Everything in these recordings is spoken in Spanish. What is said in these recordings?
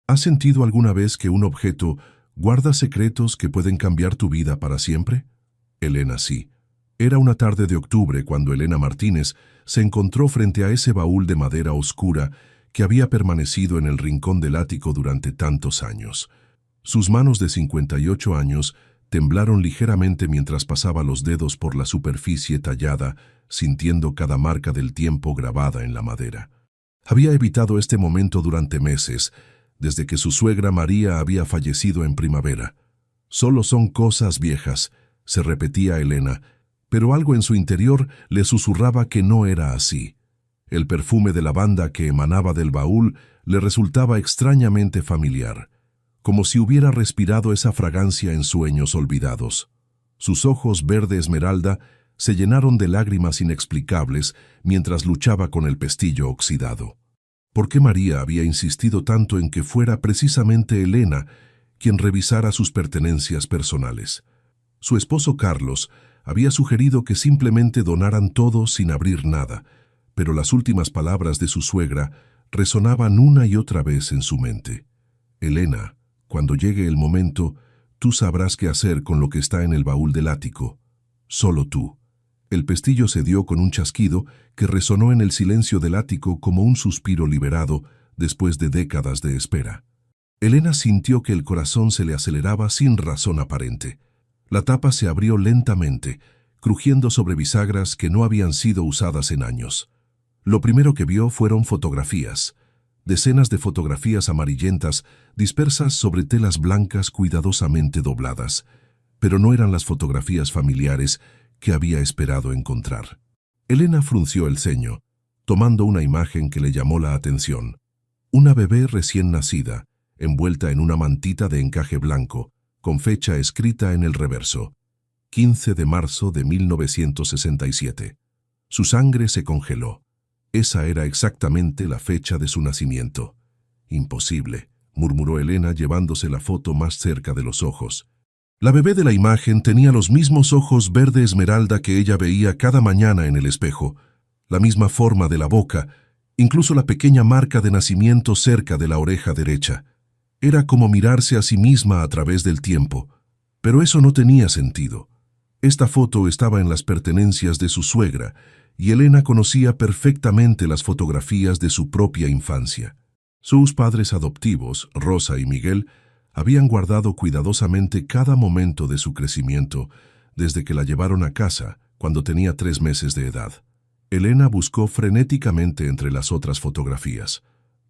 ¿Has sentido alguna vez que un objeto guarda secretos que pueden cambiar tu vida para siempre? Elena sí. Era una tarde de octubre cuando Elena Martínez se encontró frente a ese baúl de madera oscura que había permanecido en el rincón del ático durante tantos años. Sus manos de 58 años temblaron ligeramente mientras pasaba los dedos por la superficie tallada, sintiendo cada marca del tiempo grabada en la madera. Había evitado este momento durante meses, desde que su suegra María había fallecido en primavera. Solo son cosas viejas, se repetía Elena, pero algo en su interior le susurraba que no era así. El perfume de lavanda que emanaba del baúl le resultaba extrañamente familiar, como si hubiera respirado esa fragancia en sueños olvidados. Sus ojos verde esmeralda se llenaron de lágrimas inexplicables mientras luchaba con el pestillo oxidado. ¿Por qué María había insistido tanto en que fuera precisamente Elena quien revisara sus pertenencias personales? Su esposo Carlos había sugerido que simplemente donaran todo sin abrir nada, pero las últimas palabras de su suegra resonaban una y otra vez en su mente. Elena, cuando llegue el momento, tú sabrás qué hacer con lo que está en el baúl del ático. Solo tú. El pestillo se dio con un chasquido que resonó en el silencio del ático como un suspiro liberado después de décadas de espera. Elena sintió que el corazón se le aceleraba sin razón aparente. La tapa se abrió lentamente, crujiendo sobre bisagras que no habían sido usadas en años. Lo primero que vio fueron fotografías. Decenas de fotografías amarillentas dispersas sobre telas blancas cuidadosamente dobladas, pero no eran las fotografías familiares que había esperado encontrar. Elena frunció el ceño, tomando una imagen que le llamó la atención. Una bebé recién nacida, envuelta en una mantita de encaje blanco, con fecha escrita en el reverso, 15 de marzo de 1967. Su sangre se congeló. Esa era exactamente la fecha de su nacimiento. Imposible, murmuró Elena llevándose la foto más cerca de los ojos. La bebé de la imagen tenía los mismos ojos verde esmeralda que ella veía cada mañana en el espejo, la misma forma de la boca, incluso la pequeña marca de nacimiento cerca de la oreja derecha. Era como mirarse a sí misma a través del tiempo, pero eso no tenía sentido. Esta foto estaba en las pertenencias de su suegra, y Elena conocía perfectamente las fotografías de su propia infancia. Sus padres adoptivos, Rosa y Miguel, habían guardado cuidadosamente cada momento de su crecimiento, desde que la llevaron a casa, cuando tenía 3 meses de edad. Elena buscó frenéticamente entre las otras fotografías.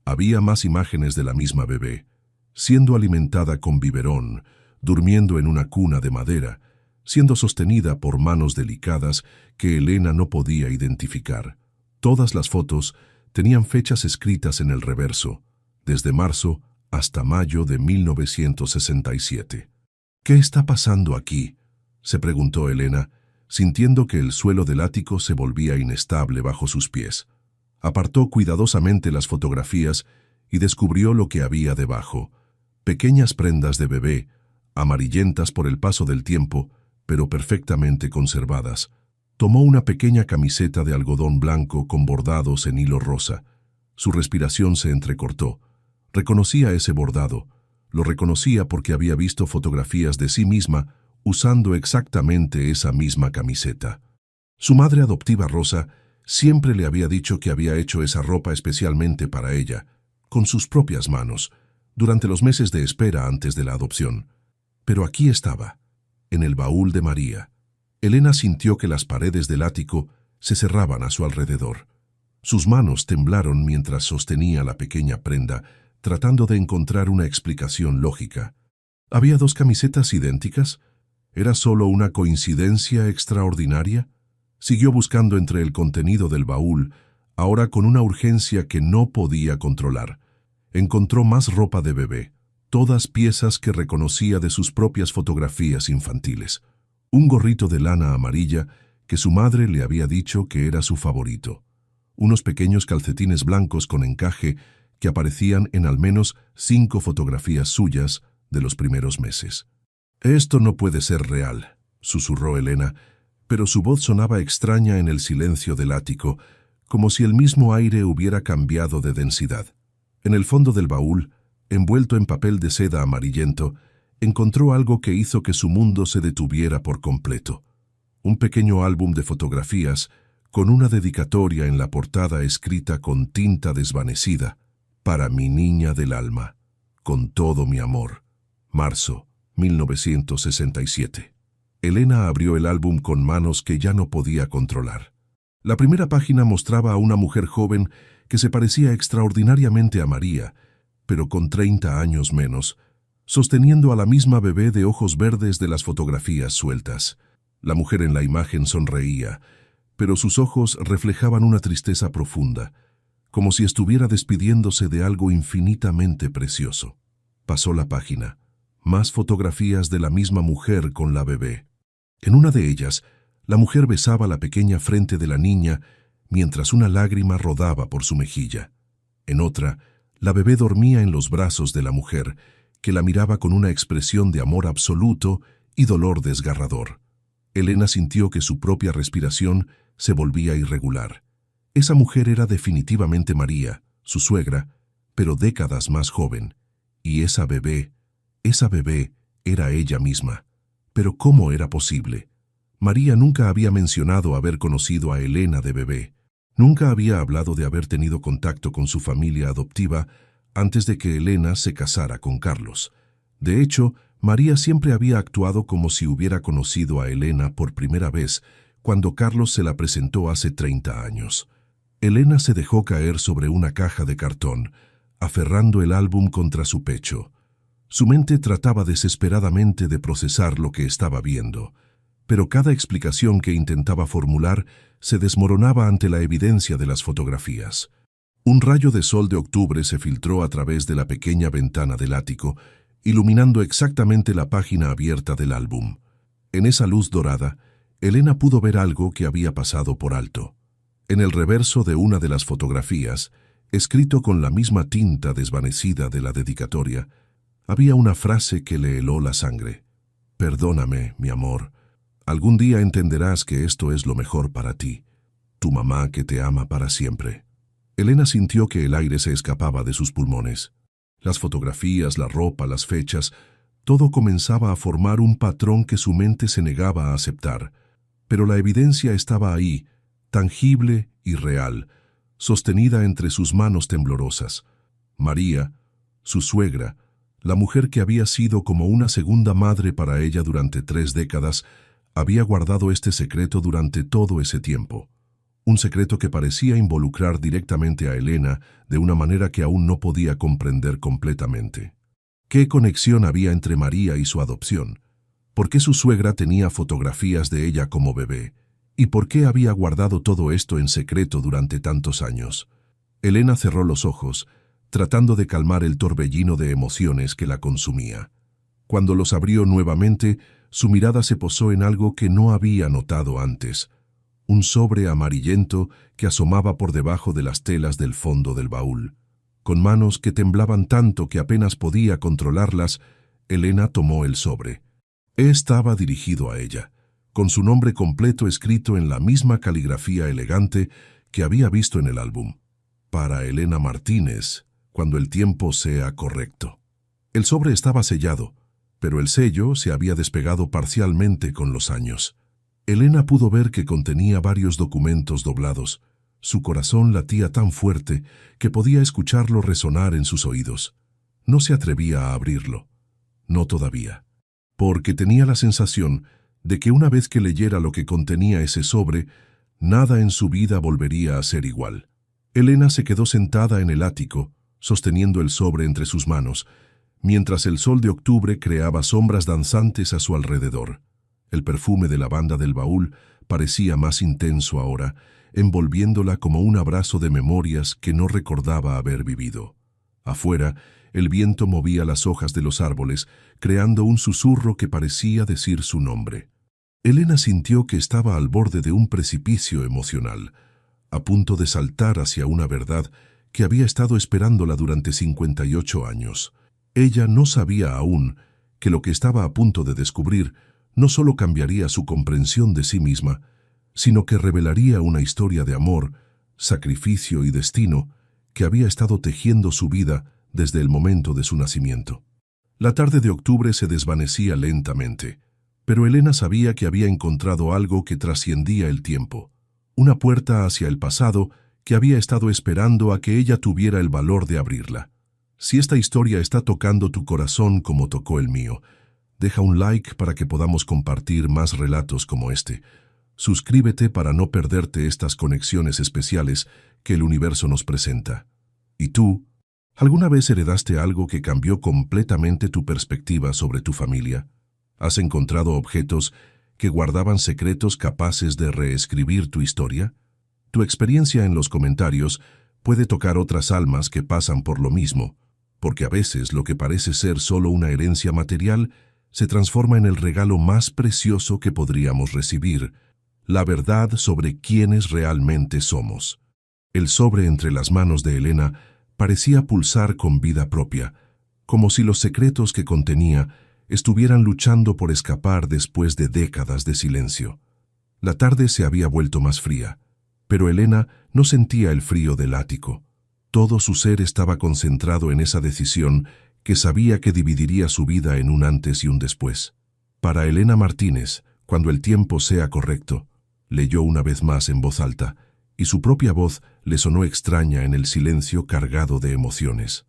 Había más imágenes de la misma bebé, siendo alimentada con biberón, durmiendo en una cuna de madera, siendo sostenida por manos delicadas que Elena no podía identificar. Todas las fotos tenían fechas escritas en el reverso, desde marzo hasta mayo de 1967. ¿Qué está pasando aquí?, se preguntó Elena, sintiendo que el suelo del ático se volvía inestable bajo sus pies. Apartó cuidadosamente las fotografías y descubrió lo que había debajo. Pequeñas prendas de bebé, amarillentas por el paso del tiempo, pero perfectamente conservadas. Tomó una pequeña camiseta de algodón blanco con bordados en hilo rosa. Su respiración se entrecortó. Reconocía ese bordado. Lo reconocía porque había visto fotografías de sí misma usando exactamente esa misma camiseta. Su madre adoptiva Rosa siempre le había dicho que había hecho esa ropa especialmente para ella, con sus propias manos, durante los meses de espera antes de la adopción. Pero aquí estaba, en el baúl de María. Elena sintió que las paredes del ático se cerraban a su alrededor. Sus manos temblaron mientras sostenía la pequeña prenda, tratando de encontrar una explicación lógica. ¿Había 2 camisetas idénticas? ¿Era solo una coincidencia extraordinaria? Siguió buscando entre el contenido del baúl, ahora con una urgencia que no podía controlar. Encontró más ropa de bebé, todas piezas que reconocía de sus propias fotografías infantiles. Un gorrito de lana amarilla que su madre le había dicho que era su favorito. Unos pequeños calcetines blancos con encaje que aparecían en al menos 5 fotografías suyas de los primeros meses. «Esto no puede ser real», susurró Elena, pero su voz sonaba extraña en el silencio del ático, como si el mismo aire hubiera cambiado de densidad. En el fondo del baúl envuelto en papel de seda amarillento, encontró algo que hizo que su mundo se detuviera por completo. Un pequeño álbum de fotografías con una dedicatoria en la portada escrita con tinta desvanecida: «Para mi niña del alma, con todo mi amor. Marzo, 1967». Elena abrió el álbum con manos que ya no podía controlar. La primera página mostraba a una mujer joven que se parecía extraordinariamente a María, pero con 30 años menos, sosteniendo a la misma bebé de ojos verdes de las fotografías sueltas. La mujer en la imagen sonreía, pero sus ojos reflejaban una tristeza profunda, como si estuviera despidiéndose de algo infinitamente precioso. Pasó la página. Más fotografías de la misma mujer con la bebé. En una de ellas, la mujer besaba la pequeña frente de la niña mientras una lágrima rodaba por su mejilla. En otra, la bebé dormía en los brazos de la mujer, que la miraba con una expresión de amor absoluto y dolor desgarrador. Elena sintió que su propia respiración se volvía irregular. Esa mujer era definitivamente María, su suegra, pero décadas más joven. Y esa bebé era ella misma. Pero ¿cómo era posible? María nunca había mencionado haber conocido a Elena de bebé. Nunca había hablado de haber tenido contacto con su familia adoptiva antes de que Elena se casara con Carlos. De hecho, María siempre había actuado como si hubiera conocido a Elena por primera vez cuando Carlos se la presentó hace 30 años. Elena se dejó caer sobre una caja de cartón, aferrando el álbum contra su pecho. Su mente trataba desesperadamente de procesar lo que estaba viendo, pero cada explicación que intentaba formular se desmoronaba ante la evidencia de las fotografías. Un rayo de sol de octubre se filtró a través de la pequeña ventana del ático, iluminando exactamente la página abierta del álbum. En esa luz dorada, Elena pudo ver algo que había pasado por alto. En el reverso de una de las fotografías, escrito con la misma tinta desvanecida de la dedicatoria, había una frase que le heló la sangre. «Perdóname, mi amor. Algún día entenderás que esto es lo mejor para ti. Tu mamá que te ama para siempre». Elena sintió que el aire se escapaba de sus pulmones. Las fotografías, la ropa, las fechas, todo comenzaba a formar un patrón que su mente se negaba a aceptar. Pero la evidencia estaba ahí, tangible y real, sostenida entre sus manos temblorosas. María, su suegra, la mujer que había sido como una segunda madre para ella durante 3 décadas, había guardado este secreto durante todo ese tiempo. Un secreto que parecía involucrar directamente a Elena de una manera que aún no podía comprender completamente. ¿Qué conexión había entre María y su adopción? ¿Por qué su suegra tenía fotografías de ella como bebé? ¿Y por qué había guardado todo esto en secreto durante tantos años? Elena cerró los ojos, tratando de calmar el torbellino de emociones que la consumía. Cuando los abrió nuevamente, su mirada se posó en algo que no había notado antes: un sobre amarillento que asomaba por debajo de las telas del fondo del baúl. Con manos que temblaban tanto que apenas podía controlarlas, Elena tomó el sobre. Estaba dirigido a ella, con su nombre completo escrito en la misma caligrafía elegante que había visto en el álbum. «Para Elena Martínez, cuando el tiempo sea correcto». El sobre estaba sellado, pero el sello se había despegado parcialmente con los años. Elena pudo ver que contenía varios documentos doblados. Su corazón latía tan fuerte que podía escucharlo resonar en sus oídos. No se atrevía a abrirlo. No todavía. Porque tenía la sensación de que una vez que leyera lo que contenía ese sobre, nada en su vida volvería a ser igual. Elena se quedó sentada en el ático, sosteniendo el sobre entre sus manos, mientras el sol de octubre creaba sombras danzantes a su alrededor. El perfume de lavanda del baúl parecía más intenso ahora, envolviéndola como un abrazo de memorias que no recordaba haber vivido. Afuera, el viento movía las hojas de los árboles, creando un susurro que parecía decir su nombre. Elena sintió que estaba al borde de un precipicio emocional, a punto de saltar hacia una verdad que había estado esperándola durante 58 años. Ella no sabía aún que lo que estaba a punto de descubrir no solo cambiaría su comprensión de sí misma, sino que revelaría una historia de amor, sacrificio y destino que había estado tejiendo su vida desde el momento de su nacimiento. La tarde de octubre se desvanecía lentamente, pero Elena sabía que había encontrado algo que trascendía el tiempo, una puerta hacia el pasado que había estado esperando a que ella tuviera el valor de abrirla. Si esta historia está tocando tu corazón como tocó el mío, deja un like para que podamos compartir más relatos como este. Suscríbete para no perderte estas conexiones especiales que el universo nos presenta. ¿Y tú? ¿Alguna vez heredaste algo que cambió completamente tu perspectiva sobre tu familia? ¿Has encontrado objetos que guardaban secretos capaces de reescribir tu historia? Tu experiencia en los comentarios puede tocar otras almas que pasan por lo mismo, porque a veces lo que parece ser solo una herencia material se transforma en el regalo más precioso que podríamos recibir, la verdad sobre quiénes realmente somos. El sobre entre las manos de Elena parecía pulsar con vida propia, como si los secretos que contenía estuvieran luchando por escapar después de décadas de silencio. La tarde se había vuelto más fría, pero Elena no sentía el frío del ático. Todo su ser estaba concentrado en esa decisión que sabía que dividiría su vida en un antes y un después. Para Elena Martínez, cuando el tiempo sea correcto, leyó una vez más en voz alta, y su propia voz le sonó extraña en el silencio cargado de emociones.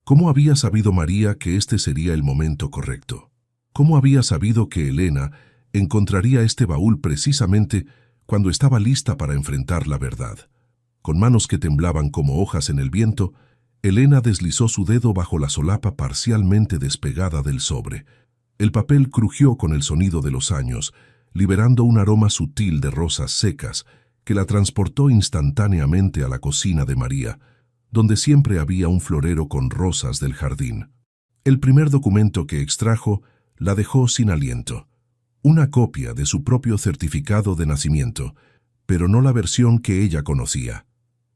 ¿Cómo había sabido María que este sería el momento correcto? ¿Cómo había sabido que Elena encontraría este baúl precisamente cuando estaba lista para enfrentar la verdad? Con manos que temblaban como hojas en el viento, Elena deslizó su dedo bajo la solapa parcialmente despegada del sobre. El papel crujió con el sonido de los años, liberando un aroma sutil de rosas secas que la transportó instantáneamente a la cocina de María, donde siempre había un florero con rosas del jardín. El primer documento que extrajo la dejó sin aliento. Una copia de su propio certificado de nacimiento, pero no la versión que ella conocía.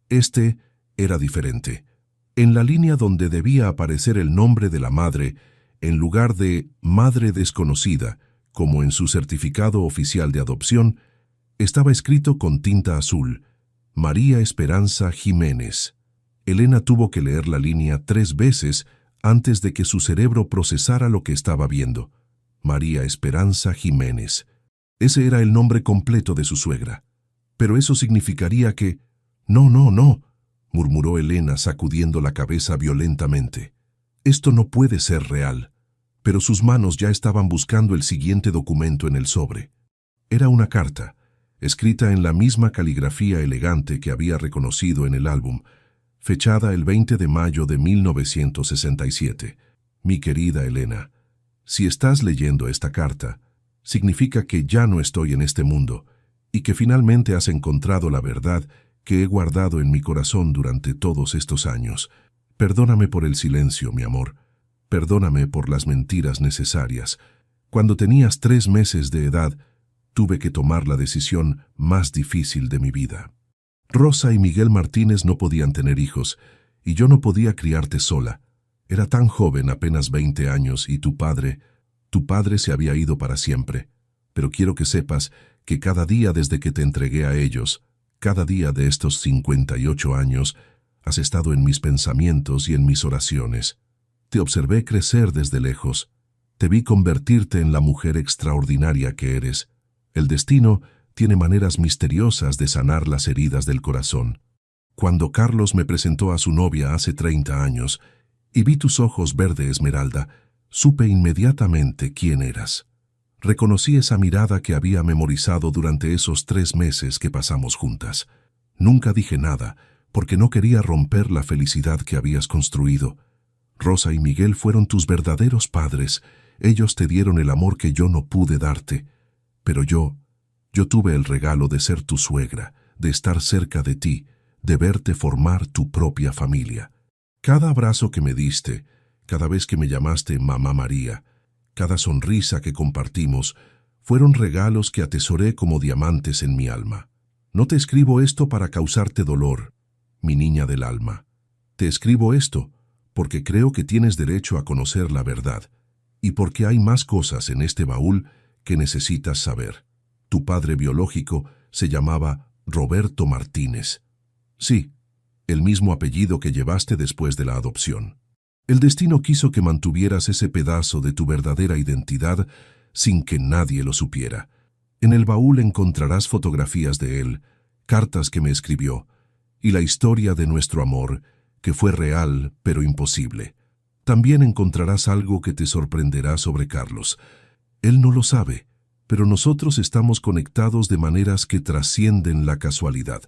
Este era diferente. En la línea donde debía aparecer el nombre de la madre, en lugar de madre desconocida, como en su certificado oficial de adopción, estaba escrito con tinta azul, María Esperanza Jiménez. Elena tuvo que leer la línea 3 veces antes de que su cerebro procesara lo que estaba viendo. María Esperanza Jiménez. Ese era el nombre completo de su suegra. Pero eso significaría que... No, murmuró Elena sacudiendo la cabeza violentamente. Esto no puede ser real. Pero sus manos ya estaban buscando el siguiente documento en el sobre. Era una carta, escrita en la misma caligrafía elegante que había reconocido en el álbum, fechada el 20 de mayo de 1967. Mi querida Elena, si estás leyendo esta carta, significa que ya no estoy en este mundo y que finalmente has encontrado la verdad que he guardado en mi corazón durante todos estos años. Perdóname por el silencio, mi amor. Perdóname por las mentiras necesarias. Cuando tenías 3 meses de edad, tuve que tomar la decisión más difícil de mi vida. Rosa y Miguel Martínez no podían tener hijos, y yo no podía criarte sola. Era tan joven, apenas 20 años, y tu padre se había ido para siempre. Pero quiero que sepas que cada día desde que te entregué a ellos, cada día de estos 58 años, has estado en mis pensamientos y en mis oraciones. Te observé crecer desde lejos. Te vi convertirte en la mujer extraordinaria que eres. El destino tiene maneras misteriosas de sanar las heridas del corazón. Cuando Carlos me presentó a su novia hace 30 años y vi tus ojos verde esmeralda, supe inmediatamente quién eras. Reconocí esa mirada que había memorizado durante esos 3 meses que pasamos juntas. Nunca dije nada, porque no quería romper la felicidad que habías construido. Rosa y Miguel fueron tus verdaderos padres. Ellos te dieron el amor que yo no pude darte. Pero yo tuve el regalo de ser tu suegra, de estar cerca de ti, de verte formar tu propia familia. Cada abrazo que me diste, cada vez que me llamaste Mamá María, cada sonrisa que compartimos, fueron regalos que atesoré como diamantes en mi alma. No te escribo esto para causarte dolor, mi niña del alma. Te escribo esto porque creo que tienes derecho a conocer la verdad y porque hay más cosas en este baúl que necesitas saber. Tu padre biológico se llamaba Roberto Martínez. Sí, el mismo apellido que llevaste después de la adopción. El destino quiso que mantuvieras ese pedazo de tu verdadera identidad sin que nadie lo supiera. En el baúl encontrarás fotografías de él, cartas que me escribió, y la historia de nuestro amor, que fue real pero imposible. También encontrarás algo que te sorprenderá sobre Carlos. Él no lo sabe, pero nosotros estamos conectados de maneras que trascienden la casualidad.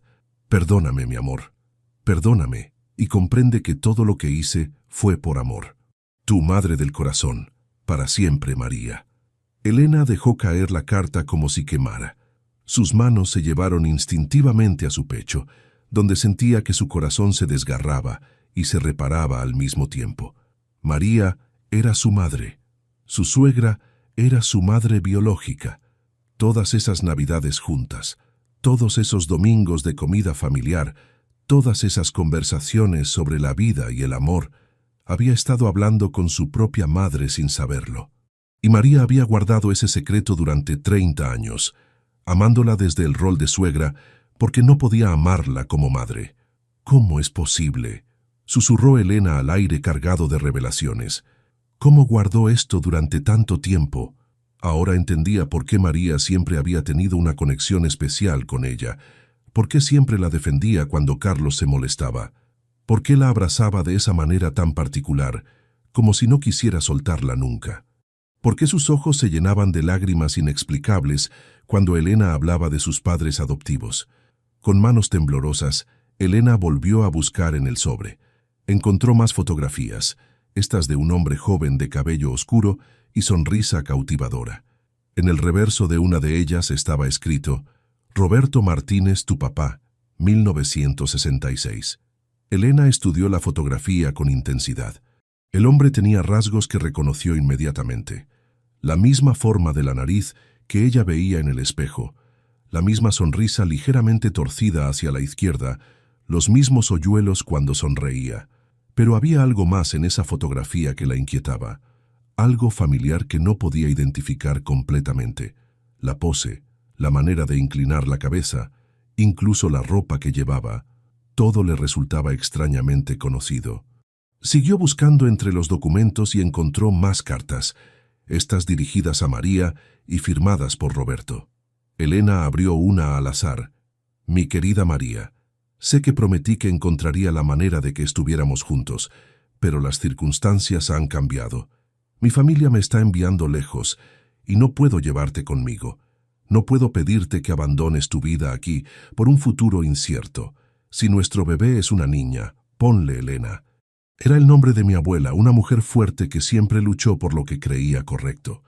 Perdóname, mi amor. Perdóname, y comprende que todo lo que hice fue por amor. Tu madre del corazón, para siempre, María. Elena dejó caer la carta como si quemara. Sus manos se llevaron instintivamente a su pecho, donde sentía que su corazón se desgarraba y se reparaba al mismo tiempo. María era su madre. Su suegra era su madre biológica. Todas esas navidades juntas, todos esos domingos de comida familiar, todas esas conversaciones sobre la vida y el amor, había estado hablando con su propia madre sin saberlo. Y María había guardado ese secreto durante 30 años, amándola desde el rol de suegra, porque no podía amarla como madre. ¿Cómo es posible?, susurró Elena al aire cargado de revelaciones. ¿Cómo guardó esto durante tanto tiempo? Ahora entendía por qué María siempre había tenido una conexión especial con ella, por qué siempre la defendía cuando Carlos se molestaba, por qué la abrazaba de esa manera tan particular, como si no quisiera soltarla nunca. ¿Por qué sus ojos se llenaban de lágrimas inexplicables cuando Elena hablaba de sus padres adoptivos? Con manos temblorosas, Elena volvió a buscar en el sobre. Encontró más fotografías, estas de un hombre joven de cabello oscuro y sonrisa cautivadora. En el reverso de una de ellas estaba escrito: Roberto Martínez, tu papá, 1966. Elena estudió la fotografía con intensidad. El hombre tenía rasgos que reconoció inmediatamente. La misma forma de la nariz que ella veía en el espejo, la misma sonrisa ligeramente torcida hacia la izquierda, los mismos hoyuelos cuando sonreía. Pero había algo más en esa fotografía que la inquietaba, algo familiar que no podía identificar completamente. La pose, la manera de inclinar la cabeza, incluso la ropa que llevaba, todo le resultaba extrañamente conocido. Siguió buscando entre los documentos y encontró más cartas, estas dirigidas a María y firmadas por Roberto. Elena abrió una al azar. Mi querida María, sé que prometí que encontraría la manera de que estuviéramos juntos, pero las circunstancias han cambiado. Mi familia me está enviando lejos y no puedo llevarte conmigo. No puedo pedirte que abandones tu vida aquí por un futuro incierto. Si nuestro bebé es una niña, ponle Elena. Era el nombre de mi abuela, una mujer fuerte que siempre luchó por lo que creía correcto.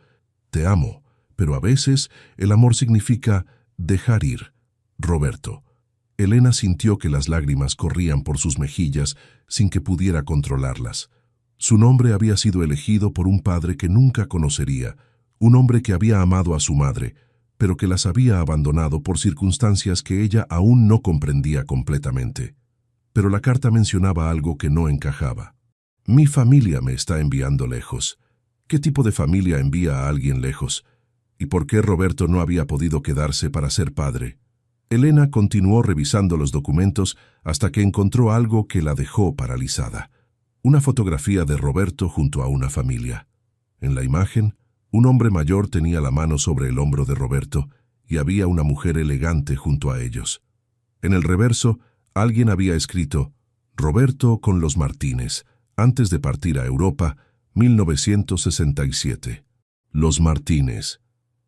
Te amo, pero a veces el amor significa dejar ir. Roberto. Elena sintió que las lágrimas corrían por sus mejillas sin que pudiera controlarlas. Su nombre había sido elegido por un padre que nunca conocería, un hombre que había amado a su madre, pero que las había abandonado por circunstancias que ella aún no comprendía completamente. Pero la carta mencionaba algo que no encajaba. Mi familia me está enviando lejos. ¿Qué tipo de familia envía a alguien lejos? ¿Y por qué Roberto no había podido quedarse para ser padre? Elena continuó revisando los documentos hasta que encontró algo que la dejó paralizada. Una fotografía de Roberto junto a una familia. En la imagen, un hombre mayor tenía la mano sobre el hombro de Roberto y había una mujer elegante junto a ellos. En el reverso, alguien había escrito: Roberto con los Martínez, antes de partir a Europa, 1967. Los Martínez.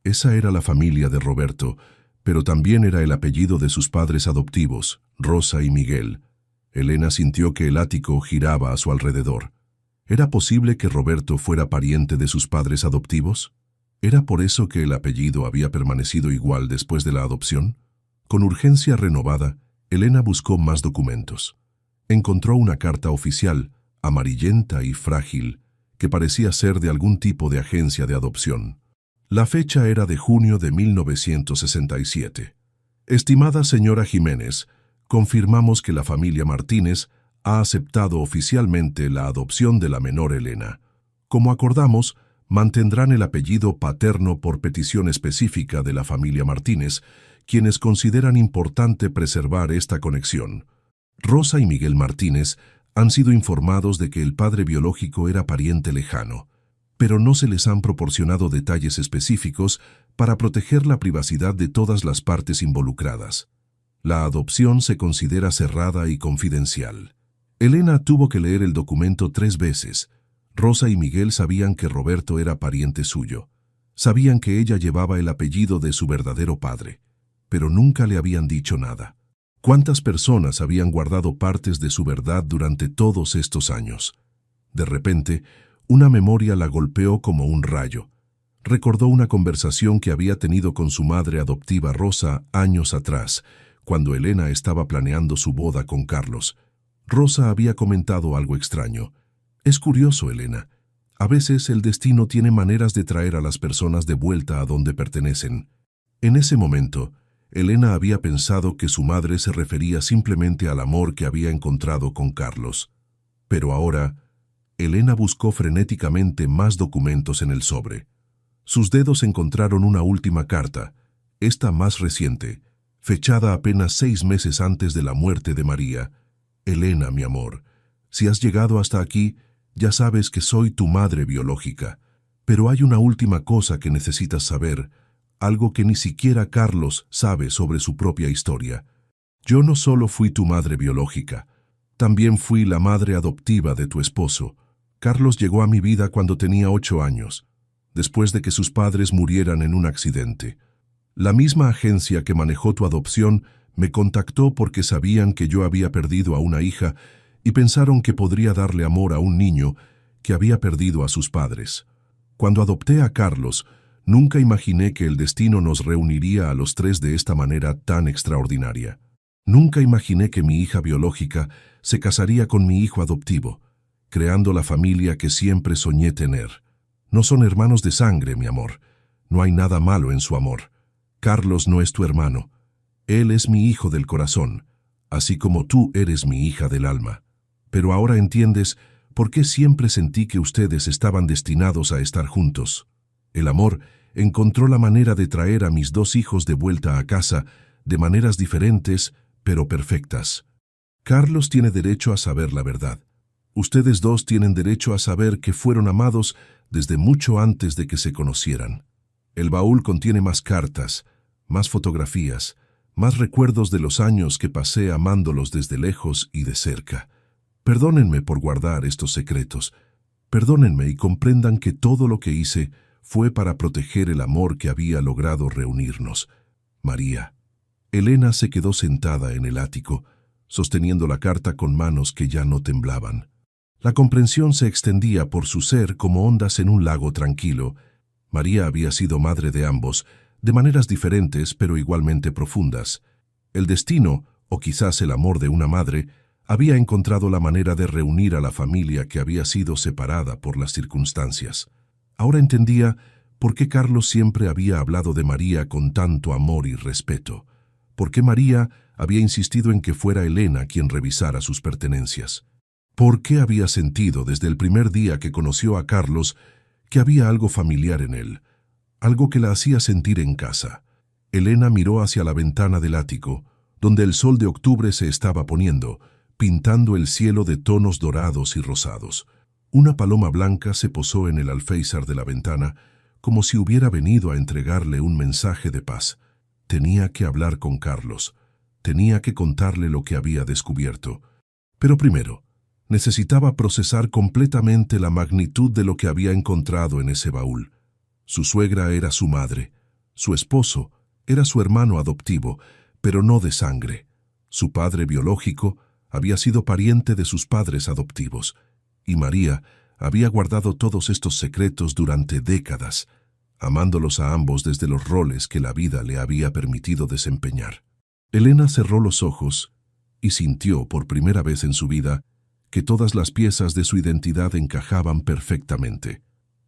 Esa era la familia de Roberto, pero también era el apellido de sus padres adoptivos, Rosa y Miguel. Elena sintió que el ático giraba a su alrededor. ¿Era posible que Roberto fuera pariente de sus padres adoptivos? ¿Era por eso que el apellido había permanecido igual después de la adopción? Con urgencia renovada, Elena buscó más documentos. Encontró una carta oficial, amarillenta y frágil, que parecía ser de algún tipo de agencia de adopción. La fecha era de junio de 1967. Estimada señora Jiménez, confirmamos que la familia Martínez ha aceptado oficialmente la adopción de la menor Elena. Como acordamos, mantendrán el apellido paterno por petición específica de la familia Martínez, quienes consideran importante preservar esta conexión. Rosa y Miguel Martínez Han sido informados de que el padre biológico era pariente lejano, pero no se les han proporcionado detalles específicos para proteger la privacidad de todas las partes involucradas. La adopción se considera cerrada y confidencial. Elena tuvo que leer el documento 3 veces. Rosa y Miguel sabían que Roberto era pariente suyo. Sabían que ella llevaba el apellido de su verdadero padre, pero nunca le habían dicho nada. ¿Cuántas personas habían guardado partes de su verdad durante todos estos años? De repente, una memoria la golpeó como un rayo. Recordó una conversación que había tenido con su madre adoptiva Rosa años atrás, cuando Elena estaba planeando su boda con Carlos. Rosa había comentado algo extraño. Es curioso, Elena. A veces el destino tiene maneras de traer a las personas de vuelta a donde pertenecen. En ese momento, Elena había pensado que su madre se refería simplemente al amor que había encontrado con Carlos. Pero ahora, Elena buscó frenéticamente más documentos en el sobre. Sus dedos encontraron una última carta, esta más reciente, fechada apenas 6 meses antes de la muerte de María. Elena, mi amor, si has llegado hasta aquí, ya sabes que soy tu madre biológica. Pero hay una última cosa que necesitas saber, algo que ni siquiera Carlos sabe sobre su propia historia. Yo no solo fui tu madre biológica, también fui la madre adoptiva de tu esposo. Carlos llegó a mi vida cuando tenía 8 años, después de que sus padres murieran en un accidente. La misma agencia que manejó tu adopción me contactó porque sabían que yo había perdido a una hija y pensaron que podría darle amor a un niño que había perdido a sus padres. Cuando adopté a Carlos, nunca imaginé que el destino nos reuniría a los 3 de esta manera tan extraordinaria. Nunca imaginé que mi hija biológica se casaría con mi hijo adoptivo, creando la familia que siempre soñé tener. No son hermanos de sangre, mi amor. No hay nada malo en su amor. Carlos no es tu hermano. Él es mi hijo del corazón, así como tú eres mi hija del alma. Pero ahora entiendes por qué siempre sentí que ustedes estaban destinados a estar juntos. El amor encontró la manera de traer a mis 2 hijos de vuelta a casa de maneras diferentes, pero perfectas. Carlos tiene derecho a saber la verdad. Ustedes 2 tienen derecho a saber que fueron amados desde mucho antes de que se conocieran. El baúl contiene más cartas, más fotografías, más recuerdos de los años que pasé amándolos desde lejos y de cerca. Perdónenme por guardar estos secretos. Perdónenme y comprendan que todo lo que hice fue para proteger el amor que había logrado reunirnos. María. Elena se quedó sentada en el ático, sosteniendo la carta con manos que ya no temblaban. La comprensión se extendía por su ser como ondas en un lago tranquilo. María había sido madre de ambos, de maneras diferentes pero igualmente profundas. El destino, o quizás el amor de una madre, había encontrado la manera de reunir a la familia que había sido separada por las circunstancias. Ahora entendía por qué Carlos siempre había hablado de María con tanto amor y respeto, por qué María había insistido en que fuera Elena quien revisara sus pertenencias, por qué había sentido desde el primer día que conoció a Carlos que había algo familiar en él, algo que la hacía sentir en casa. Elena miró hacia la ventana del ático, donde el sol de octubre se estaba poniendo, pintando el cielo de tonos dorados y rosados. Una paloma blanca se posó en el alféizar de la ventana, como si hubiera venido a entregarle un mensaje de paz. Tenía que hablar con Carlos. Tenía que contarle lo que había descubierto. Pero primero, necesitaba procesar completamente la magnitud de lo que había encontrado en ese baúl. Su suegra era su madre. Su esposo era su hermano adoptivo, pero no de sangre. Su padre biológico había sido pariente de sus padres adoptivos. Y María había guardado todos estos secretos durante décadas, amándolos a ambos desde los roles que la vida le había permitido desempeñar. Elena cerró los ojos y sintió por primera vez en su vida que todas las piezas de su identidad encajaban perfectamente.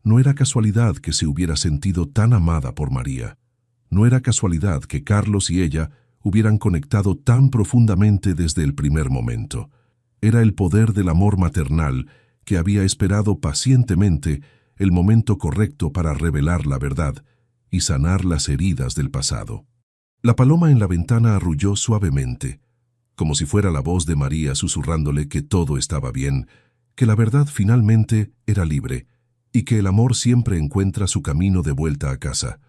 No era casualidad que se hubiera sentido tan amada por María. No era casualidad que Carlos y ella hubieran conectado tan profundamente desde el primer momento. Era el poder del amor maternal que había esperado pacientemente el momento correcto para revelar la verdad y sanar las heridas del pasado. La paloma en la ventana arrulló suavemente. como si fuera la voz de María susurrándole que todo estaba bien, que la verdad finalmente era libre y que el amor siempre encuentra su camino de vuelta a casa.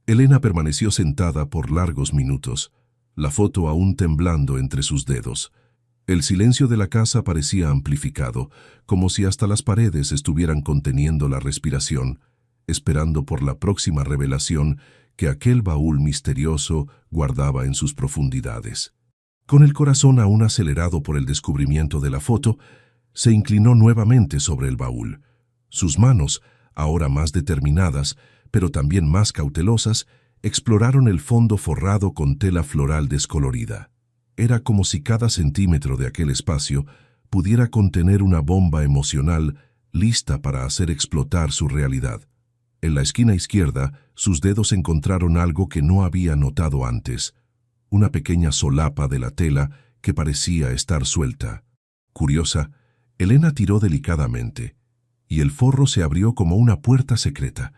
Elena permaneció sentada por largos minutos, la foto aún temblando entre sus dedos. El silencio de la casa parecía amplificado, como si hasta las paredes estuvieran conteniendo la respiración, esperando por la próxima revelación que aquel baúl misterioso guardaba en sus profundidades. Con el corazón aún acelerado por el descubrimiento de la foto, se inclinó nuevamente sobre el baúl. Sus manos, ahora más determinadas, pero también más cautelosas, exploraron el fondo forrado con tela floral descolorida. Era como si cada centímetro de aquel espacio pudiera contener una bomba emocional lista para hacer explotar su realidad. En la esquina izquierda, sus dedos encontraron algo que no había notado antes, una pequeña solapa de la tela que parecía estar suelta. Curiosa, Elena tiró delicadamente, y el forro se abrió como una puerta secreta,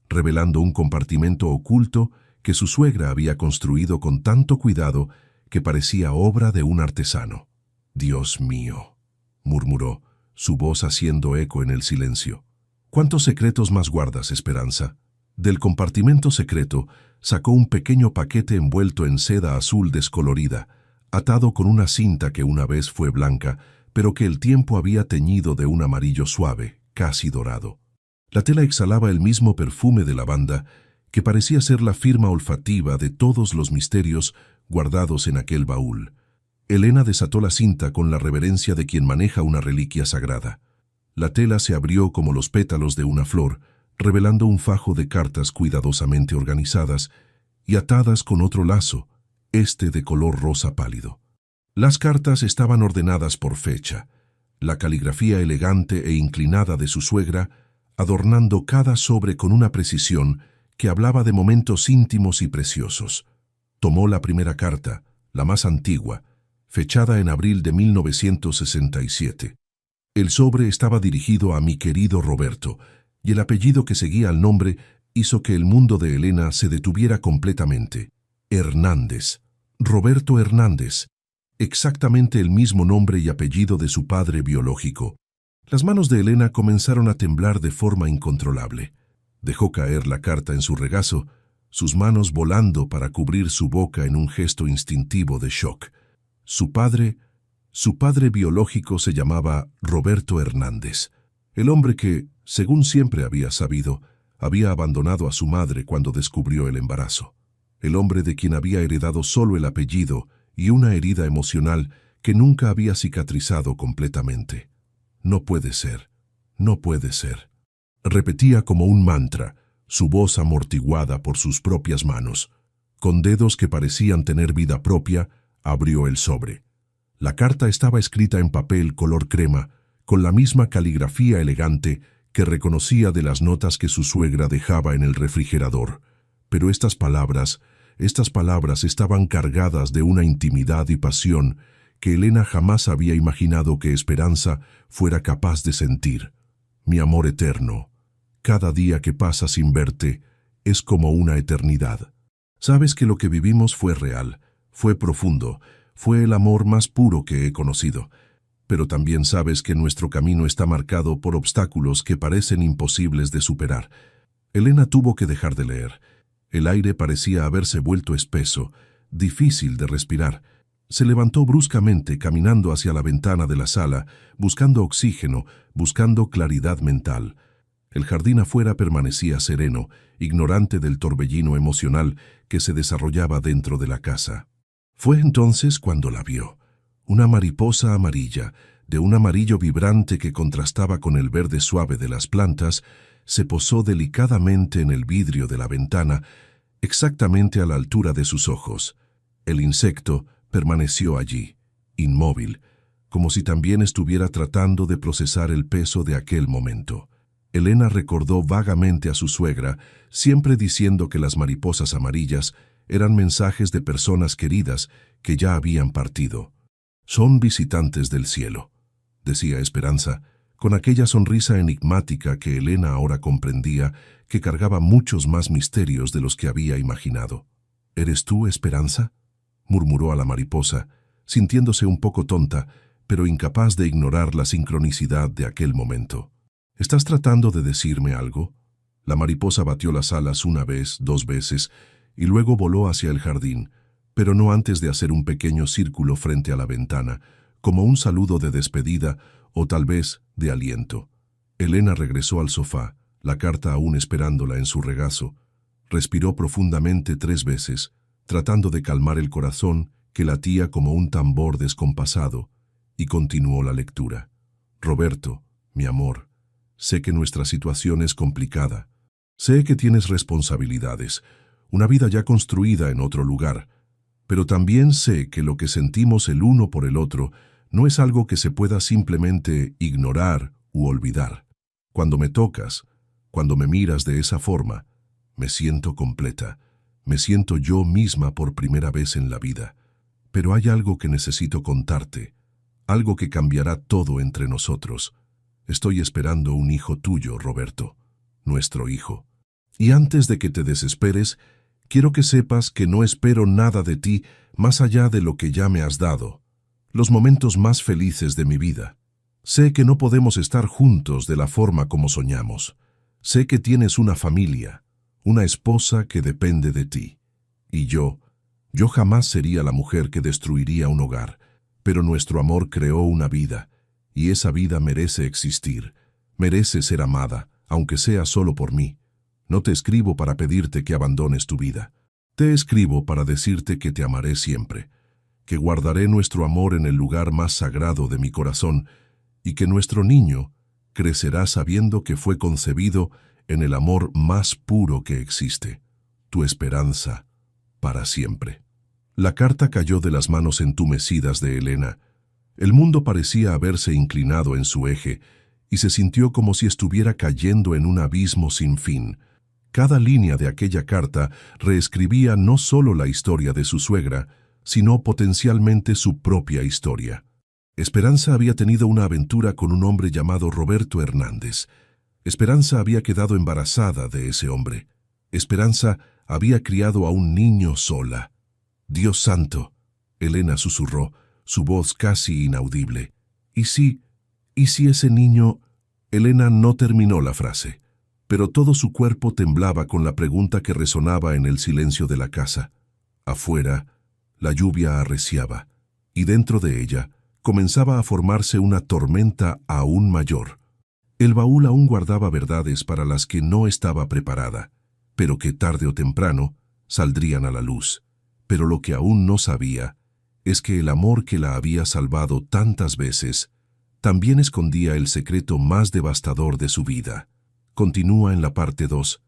revelando un compartimento oculto que su suegra había construido con tanto cuidado que parecía obra de un artesano. «Dios mío», murmuró, su voz haciendo eco en el silencio. «¿Cuántos secretos más guardas, Esperanza?» Del compartimento secreto sacó un pequeño paquete envuelto en seda azul descolorida, atado con una cinta que una vez fue blanca, pero que el tiempo había teñido de un amarillo suave, casi dorado. La tela exhalaba el mismo perfume de lavanda, que parecía ser la firma olfativa de todos los misterios guardados en aquel baúl. Elena desató la cinta con la reverencia de quien maneja una reliquia sagrada. La tela se abrió como los pétalos de una flor, revelando un fajo de cartas cuidadosamente organizadas y atadas con otro lazo, este de color rosa pálido. Las cartas estaban ordenadas por fecha, la caligrafía elegante e inclinada de su suegra, adornando cada sobre con una precisión que hablaba de momentos íntimos y preciosos. Tomó la primera carta, la más antigua, fechada en abril de 1967. El sobre estaba dirigido a mi querido Roberto, y el apellido que seguía al nombre hizo que el mundo de Elena se detuviera completamente. Hernández. Roberto Hernández. Exactamente el mismo nombre y apellido de su padre biológico. Las manos de Elena comenzaron a temblar de forma incontrolable. Dejó caer la carta en su regazo, sus manos volando para cubrir su boca en un gesto instintivo de shock. Su padre biológico se llamaba Roberto Hernández, el hombre que, según siempre había sabido, había abandonado a su madre cuando descubrió el embarazo. El hombre de quien había heredado solo el apellido y una herida emocional que nunca había cicatrizado completamente. No puede ser, no puede ser. Repetía como un mantra, su voz amortiguada por sus propias manos. Con dedos que parecían tener vida propia, abrió el sobre. La carta estaba escrita en papel color crema, con la misma caligrafía elegante que reconocía de las notas que su suegra dejaba en el refrigerador. Pero estas palabras estaban cargadas de una intimidad y pasión que Elena jamás había imaginado que Esperanza fuera capaz de sentir. Mi amor eterno, cada día que pasa sin verte es como una eternidad. Sabes que lo que vivimos fue real, fue profundo, fue el amor más puro que he conocido. Pero también sabes que nuestro camino está marcado por obstáculos que parecen imposibles de superar. Elena tuvo que dejar de leer. El aire parecía haberse vuelto espeso, difícil de respirar. Se levantó bruscamente caminando hacia la ventana de la sala, buscando oxígeno, buscando claridad mental. El jardín afuera permanecía sereno, ignorante del torbellino emocional que se desarrollaba dentro de la casa. Fue entonces cuando la vio. Una mariposa amarilla, de un amarillo vibrante que contrastaba con el verde suave de las plantas, se posó delicadamente en el vidrio de la ventana, exactamente a la altura de sus ojos. El insecto permaneció allí, inmóvil, como si también estuviera tratando de procesar el peso de aquel momento. Elena recordó vagamente a su suegra, siempre diciendo que las mariposas amarillas eran mensajes de personas queridas que ya habían partido. «Son visitantes del cielo», decía Esperanza, con aquella sonrisa enigmática que Elena ahora comprendía que cargaba muchos más misterios de los que había imaginado. «¿Eres tú, Esperanza?», murmuró a la mariposa, sintiéndose un poco tonta, pero incapaz de ignorar la sincronicidad de aquel momento. ¿Estás tratando de decirme algo? La mariposa batió las alas una vez, 2 veces, y luego voló hacia el jardín, pero no antes de hacer un pequeño círculo frente a la ventana, como un saludo de despedida o tal vez de aliento. Elena regresó al sofá, la carta aún esperándola en su regazo. Respiró profundamente 3 veces, tratando de calmar el corazón que latía como un tambor descompasado, y continuó la lectura. Roberto, mi amor, sé que nuestra situación es complicada. Sé que tienes responsabilidades, una vida ya construida en otro lugar, pero también sé que lo que sentimos el uno por el otro no es algo que se pueda simplemente ignorar u olvidar. Cuando me tocas, cuando me miras de esa forma, me siento completa, me siento yo misma por primera vez en la vida. Pero hay algo que necesito contarte, algo que cambiará todo entre nosotros. Estoy esperando un hijo tuyo, Roberto, nuestro hijo. Y antes de que te desesperes, quiero que sepas que no espero nada de ti más allá de lo que ya me has dado, los momentos más felices de mi vida. Sé que no podemos estar juntos de la forma como soñamos. Sé que tienes una familia, una esposa que depende de ti. Y yo jamás sería la mujer que destruiría un hogar, pero nuestro amor creó una vida, y esa vida merece existir, merece ser amada, aunque sea solo por mí. No te escribo para pedirte que abandones tu vida. Te escribo para decirte que te amaré siempre, que guardaré nuestro amor en el lugar más sagrado de mi corazón y que nuestro niño crecerá sabiendo que fue concebido en el amor más puro que existe, tu esperanza para siempre. La carta cayó de las manos entumecidas de Elena. El mundo parecía haberse inclinado en su eje y se sintió como si estuviera cayendo en un abismo sin fin. Cada línea de aquella carta reescribía no solo la historia de su suegra, sino potencialmente su propia historia. Esperanza había tenido una aventura con un hombre llamado Roberto Hernández. Esperanza había quedado embarazada de ese hombre. Esperanza había criado a un niño sola. Dios santo, Elena susurró, su voz casi inaudible. ¿Y si ese niño...? Elena no terminó la frase, pero todo su cuerpo temblaba con la pregunta que resonaba en el silencio de la casa. Afuera, la lluvia arreciaba, y dentro de ella comenzaba a formarse una tormenta aún mayor. El baúl aún guardaba verdades para las que no estaba preparada, pero que tarde o temprano saldrían a la luz. Pero lo que aún no sabía es que el amor que la había salvado tantas veces también escondía el secreto más devastador de su vida. Continúa en la parte 2.